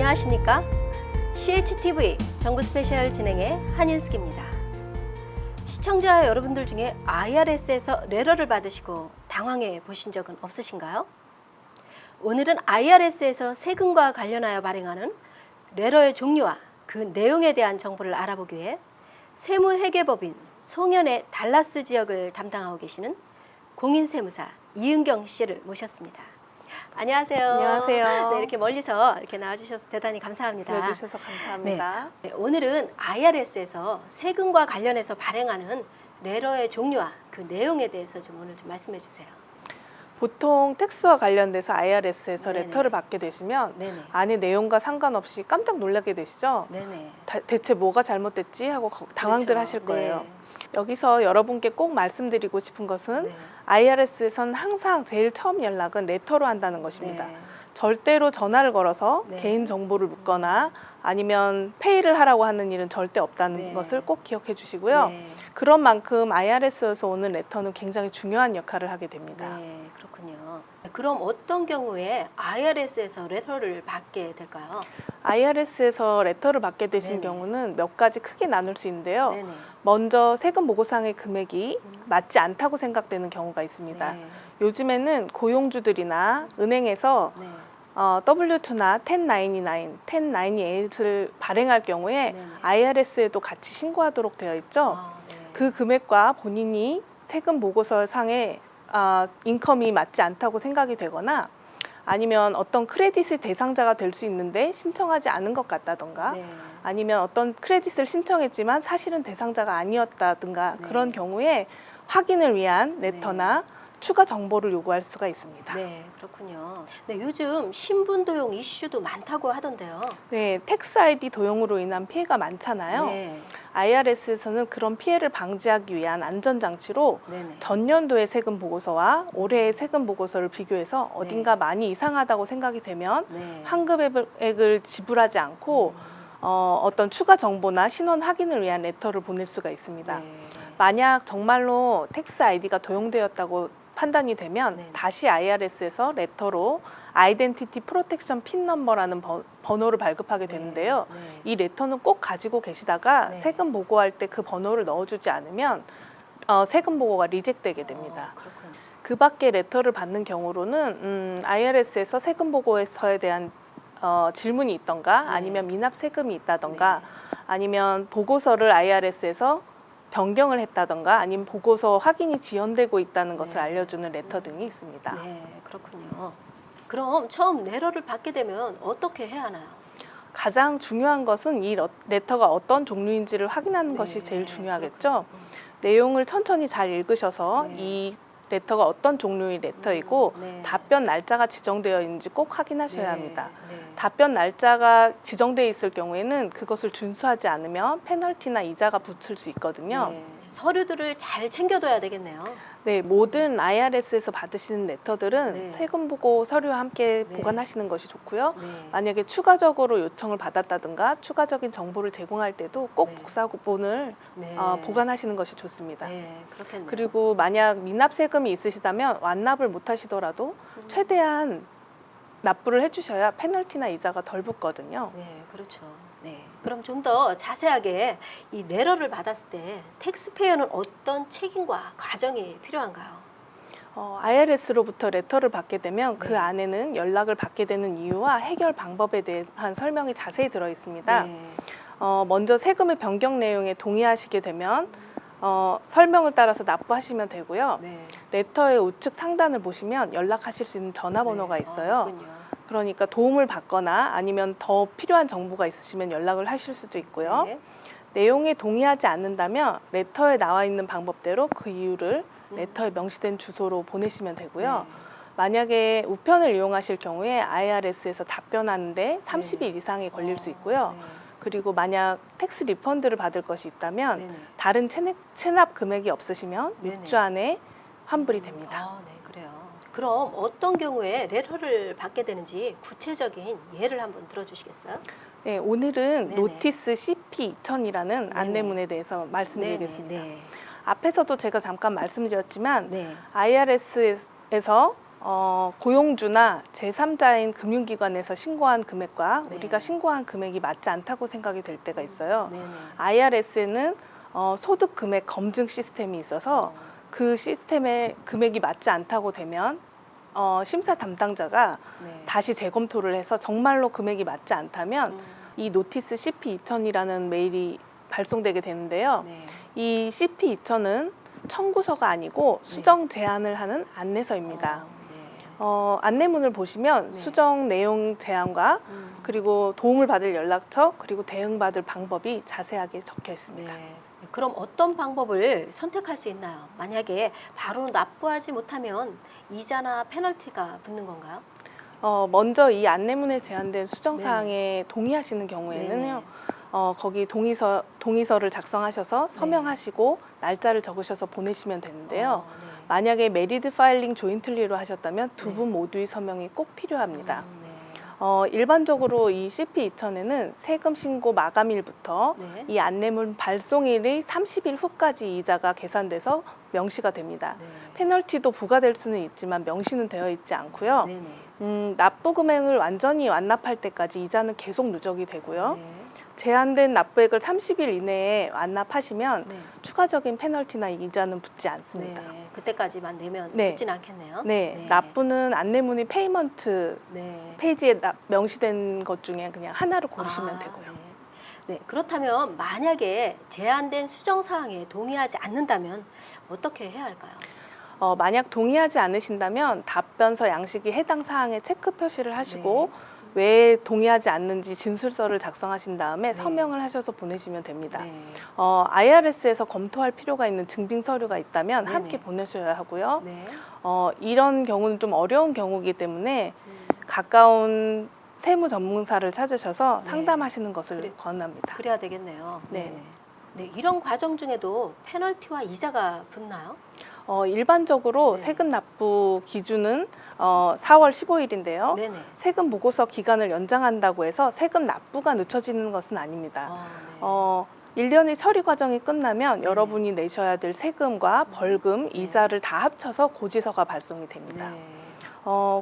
안녕하십니까? CHTV 정부 스페셜 진행의 한인숙입니다. 시청자 여러분들 중에 IRS에서 레러를 받으시고 당황해 보신 적은 없으신가요? 오늘은 IRS에서 세금과 관련하여 발행하는 레러의 종류와 그 내용에 대한 정보를 알아보기 위해 세무회계법인 송현의 달라스 지역을 담당하고 계시는 공인세무사 이은경 씨를 모셨습니다. 안녕하세요. 안녕하세요. 네, 이렇게 멀리서 이렇게 나와주셔서 대단히 감사합니다. 불러주셔서 감사합니다. 네, 오늘은 IRS에서 세금과 관련해서 발행하는 레러의 종류와 그 내용에 대해서 오늘 좀 말씀해 주세요. 보통 텍스와 관련돼서 IRS에서 네네. 레터를 받게 되시면 네네. 안에 내용과 상관없이 깜짝 놀라게 되시죠? 네네. 대체 뭐가 잘못됐지 하고 당황들 그렇죠. 하실 거예요. 네. 여기서 여러분께 꼭 말씀드리고 싶은 것은 네. IRS에서는 항상 제일 처음 연락은 레터로 한다는 것입니다. 네. 절대로 전화를 걸어서 네. 개인 정보를 묻거나 아니면 페이를 하라고 하는 일은 절대 없다는 네. 것을 꼭 기억해 주시고요. 네. 그런 만큼 IRS에서 오는 레터는 굉장히 중요한 역할을 하게 됩니다. 네, 그렇군요. 그럼 어떤 경우에 IRS에서 레터를 받게 될까요? IRS에서 레터를 받게 되신 네네. 경우는 몇 가지 크게 나눌 수 있는데요. 네네. 먼저 세금 보고상의 금액이 맞지 않다고 생각되는 경우가 있습니다. 네. 요즘에는 고용주들이나 은행에서 네. W2나 1099, 1098을 발행할 경우에 네네. IRS에도 같이 신고하도록 되어 있죠. 네. 그 금액과 본인이 세금 보고서상의 인컴이 맞지 않다고 생각이 되거나 아니면 어떤 크레딧의 대상자가 될 수 있는데 신청하지 않은 것 같다던가 네. 아니면 어떤 크레딧을 신청했지만 사실은 대상자가 아니었다든가 네. 그런 경우에 확인을 위한 레터나 추가 정보를 요구할 수가 있습니다. 네, 그렇군요. 네, 요즘 신분 도용 이슈도 많다고 하던데요. 네, 텍스 ID 도용으로 인한 피해가 많잖아요. 네. IRS에서는 그런 피해를 방지하기 위한 안전장치로 네네. 전년도의 세금 보고서와 올해의 세금 보고서를 비교해서 어딘가 많이 이상하다고 생각이 되면 네. 환급액을 지불하지 않고 어떤 추가 정보나 신원 확인을 위한 레터를 보낼 수가 있습니다. 네. 만약 정말로 텍스 아이디가 도용되었다고 판단이 되면 네. 다시 IRS에서 레터로 아이덴티티 프로텍션 핀 넘버라는 번호를 발급하게 되는데요. 네. 이 레터는 꼭 가지고 계시다가 네. 세금 보고할 때 그 번호를 넣어주지 않으면 세금 보고가 리젝되게 됩니다. 그렇군요. 그 밖에 레터를 받는 경우로는 IRS에서 세금 보고서에 대한 질문이 있던가 네. 아니면 미납 세금이 있다던가 아니면 보고서를 IRS에서 변경을 했다던가 아니면 보고서 확인이 지연되고 있다는 것을 네. 알려주는 레터 등이 있습니다. 네, 그렇군요. 그럼 처음 레터를 받게 되면 어떻게 해야 하나요? 가장 중요한 것은 이 레터가 어떤 종류인지를 확인하는 네. 것이 제일 중요하겠죠. 내용을 천천히 잘 읽으셔서 네. 이 레터가 어떤 종류의 레터이고 네. 답변 날짜가 지정되어 있는지 꼭 확인하셔야 네. 합니다. 네. 답변 날짜가 지정되어 있을 경우에는 그것을 준수하지 않으면 페널티나 이자가 붙을 수 있거든요. 네. 서류들을 잘 챙겨둬야 되겠네요. 네, 모든 IRS에서 받으시는 레터들은 네. 세금 보고 서류와 함께 네. 보관하시는 것이 좋고요. 네. 만약에 추가적으로 요청을 받았다든가 추가적인 정보를 제공할 때도 꼭 네. 복사본을 네. 보관하시는 것이 좋습니다. 네, 그렇겠네요. 그리고 만약 미납 세금이 있으시다면 완납을 못 하시더라도 최대한 납부를 해주셔야 페널티나 이자가 덜 붙거든요. 네, 그렇죠. 네. 그럼 좀 더 자세하게 이 레터를 받았을 때 텍스페이어는 어떤 책임과 과정이 필요한가요? IRS로부터 레터를 받게 되면 네. 그 안에는 연락을 받게 되는 이유와 해결 방법에 대한 설명이 자세히 들어 있습니다. 네. 먼저 세금의 변경 내용에 동의하시게 되면 설명을 따라서 납부하시면 되고요. 네. 레터의 우측 상단을 보시면 연락하실 수 있는 전화번호가 있어요. 그렇군요. 그러니까 도움을 받거나 아니면 더 필요한 정보가 있으시면 연락을 하실 수도 있고요. 네. 내용에 동의하지 않는다면 레터에 나와 있는 방법대로 그 이유를 레터에 명시된 주소로 보내시면 되고요. 네. 만약에 우편을 이용하실 경우에 IRS에서 답변하는데 30일 이상이 걸릴 수 있고요. 네. 그리고 만약 텍스 리펀드를 받을 것이 있다면 네네. 다른 체납 금액이 없으시면 네네. 6주 안에 환불이 됩니다. 네, 그래요. 그럼 어떤 경우에 레터를 받게 되는지 구체적인 예를 한번 들어주시겠어요? 네, 오늘은 네네. 노티스 CP2000이라는 네네. 안내문에 대해서 말씀드리겠습니다. 네네. 앞에서도 제가 잠깐 말씀드렸지만 네. IRS에서 고용주나 제3자인 금융기관에서 신고한 금액과 네. 우리가 신고한 금액이 맞지 않다고 생각이 될 때가 있어요. 네네. IRS에는 소득 금액 검증 시스템이 있어서 그 시스템에 금액이 맞지 않다고 되면 심사 담당자가 네. 다시 재검토를 해서 정말로 금액이 맞지 않다면 이 노티스 CP2000이라는 메일이 발송되게 되는데요. 네. 이 CP2000은 청구서가 아니고 수정 제안을 하는 안내서입니다. 네. 안내문을 보시면 네. 수정 내용 제안과 그리고 도움을 받을 연락처 그리고 대응받을 방법이 자세하게 적혀 있습니다. 네. 그럼 어떤 방법을 선택할 수 있나요? 만약에 바로 납부하지 못하면 이자나 페널티가 붙는 건가요? 먼저 이 안내문에 제한된 수정 사항에 동의하시는 경우에는요. 거기 동의서를 작성하셔서 서명하시고 날짜를 적으셔서 보내시면 되는데요. 네. 만약에 메리드 파일링 조인틀리로 하셨다면 두 네. 분 모두의 서명이 꼭 필요합니다. 네. 일반적으로 이 CP2000에는 세금 신고 마감일부터 네. 이 안내문 발송일의 30일 후까지 이자가 계산돼서 명시가 됩니다. 네. 페널티도 부과될 수는 있지만 명시는 되어 있지 않고요. 네네. 납부 금액을 완전히 완납할 때까지 이자는 계속 누적이 되고요. 네. 제한된 납부액을 30일 이내에 완납하시면 네. 추가적인 페널티나 이자는 붙지 않습니다. 네. 그때까지만 내면 네. 붙진 않겠네요. 네, 납부는 안내문이 페이먼트 네. 페이지에 명시된 것 중에 그냥 하나로 고르시면 되고요. 네. 네. 그렇다면 만약에 제한된 수정 사항에 동의하지 않는다면 어떻게 해야 할까요? 만약 동의하지 않으신다면 답변서 양식이 해당 사항에 체크 표시를 하시고 왜 동의하지 않는지 진술서를 작성하신 다음에 서명을 하셔서 보내시면 됩니다. 네. IRS에서 검토할 필요가 있는 증빙 서류가 있다면 네네. 함께 보내셔야 하고요. 네. 이런 경우는 좀 어려운 경우이기 때문에 가까운 세무 전문사를 찾으셔서 네. 상담하시는 것을 권합니다. 그래야 되겠네요. 네. 네. 이런 과정 중에도 페널티와 이자가 붙나요? 일반적으로 네. 세금 납부 기준은 4월 15일인데요. 네네. 세금 보고서 기간을 연장한다고 해서 세금 납부가 늦춰지는 것은 아닙니다. 네. 1년의 처리 과정이 끝나면 네네. 여러분이 내셔야 될 세금과 벌금, 네. 이자를 다 합쳐서 고지서가 발송이 됩니다. 네.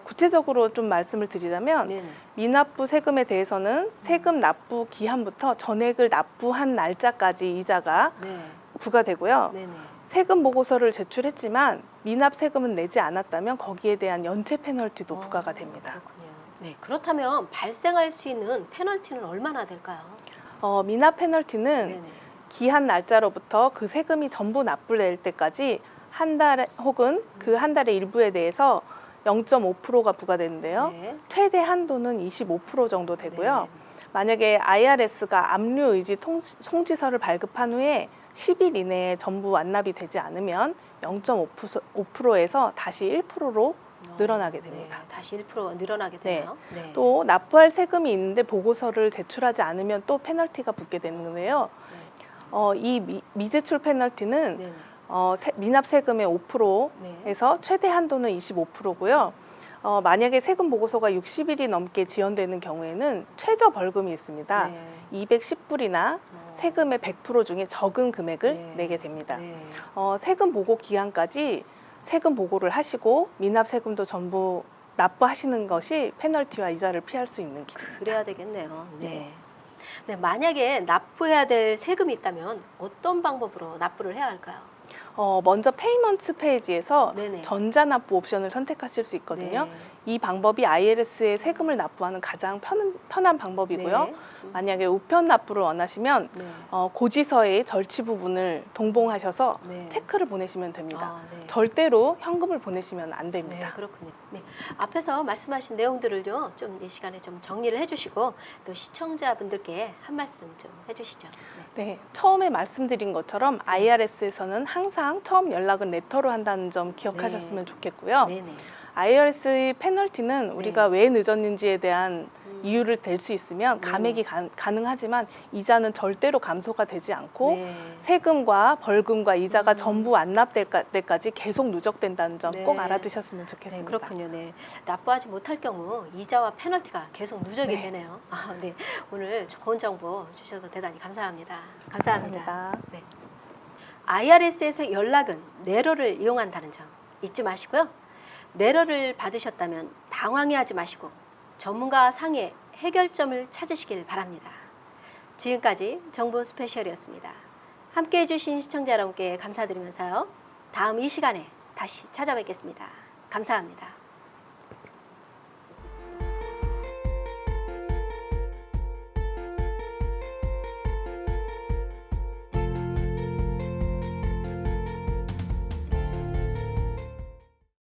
구체적으로 좀 말씀을 드리자면 네네. 미납부 세금에 대해서는 세금 납부 기한부터 전액을 납부한 날짜까지 이자가 네. 부과되고요. 네네. 세금 보고서를 제출했지만 미납 세금은 내지 않았다면 거기에 대한 연체 페널티도 부과가 됩니다. 그렇군요. 네. 그렇다면 발생할 수 있는 페널티는 얼마나 될까요? 미납 페널티는 네네. 기한 날짜로부터 그 세금이 전부 납부될 때까지 한 달 혹은 그 한 달의 일부에 대해서 0.5%가 부과되는데요. 네. 최대 한도는 25% 정도 되고요. 네. 만약에 IRS가 압류 의지 송지서를 발급한 후에 10일 이내에 전부 완납이 되지 않으면 0.5%에서 다시 1%로 늘어나게 됩니다. 네. 다시 1% 늘어나게 네. 되나요? 네. 또 납부할 세금이 있는데 보고서를 제출하지 않으면 또 페널티가 붙게 되는데요. 이 미제출 페널티는 네네. 미납 세금의 5%에서 최대 한도는 25%고요. 만약에 세금 보고서가 60일이 넘게 지연되는 경우에는 최저 벌금이 있습니다. 네. 210불이나 세금의 100% 중에 적은 금액을 네. 내게 됩니다. 네. 세금 보고 기한까지 세금 보고를 하시고 미납 세금도 전부 납부하시는 것이 페널티와 이자를 피할 수 있는 길입니다. 그래야 되겠네요. 네. 네. 만약에 납부해야 될 세금이 있다면 어떤 방법으로 납부를 해야 할까요? 먼저 페이먼트 페이지에서 네네. 전자납부 옵션을 선택하실 수 있거든요. 네. 이 방법이 IRS에 세금을 납부하는 가장 편한 방법이고요. 네. 만약에 우편 납부를 원하시면 네. 고지서의 절취 부분을 동봉하셔서 네. 체크를 보내시면 됩니다. 아, 네. 절대로 현금을 보내시면 안 네, 됩니다. 그렇군요. 네, 앞에서 말씀하신 내용들을요, 좀 이 시간에 좀 정리를 해주시고 또 시청자분들께 한 말씀 좀 해주시죠. 네. 네, 처음에 말씀드린 것처럼 IRS에서는 항상 처음 연락은 레터로 한다는 점 기억하셨으면 좋겠고요. 네네. IRS의 페널티는 우리가 왜 늦었는지에 대한 이유를 댈 수 있으면 감액이 가능하지만 이자는 절대로 감소가 되지 않고 네. 세금과 벌금과 이자가 전부 완납될 때까지 계속 누적된다는 점 꼭 네. 알아두셨으면 좋겠습니다. 네, 그렇군요. 네, 납부하지 못할 경우 이자와 페널티가 계속 누적이 네. 되네요. 아, 네, 오늘 좋은 정보 주셔서 대단히 감사합니다. 감사합니다. 감사합니다. 네. IRS에서 연락은 내로를 이용한다는 점 잊지 마시고요. 내러를 받으셨다면 당황해하지 마시고 전문가 상의 해결점을 찾으시길 바랍니다. 지금까지 정보 스페셜이었습니다. 함께해 주신 시청자 여러분께 감사드리면서요. 다음 이 시간에 다시 찾아뵙겠습니다. 감사합니다.